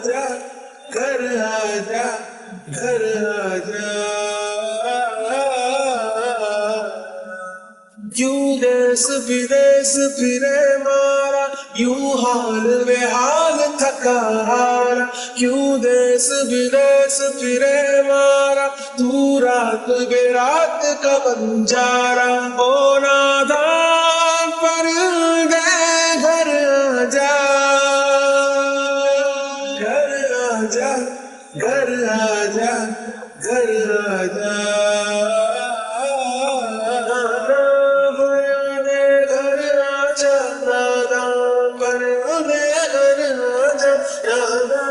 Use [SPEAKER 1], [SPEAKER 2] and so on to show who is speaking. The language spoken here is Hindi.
[SPEAKER 1] आजा, घर आजा, घर आजा। यूं देश विदेश फिरे मारा, यूं हाल बेहाल थका हारा। क्यों देश विदेश फिरे मारा, तू रात बेरात का बंजारा। ओ नादान परिंदे घर आजा, घर आजा, घर आजा, घर आजा। घर आजा, नादान परिंदे घर आजा।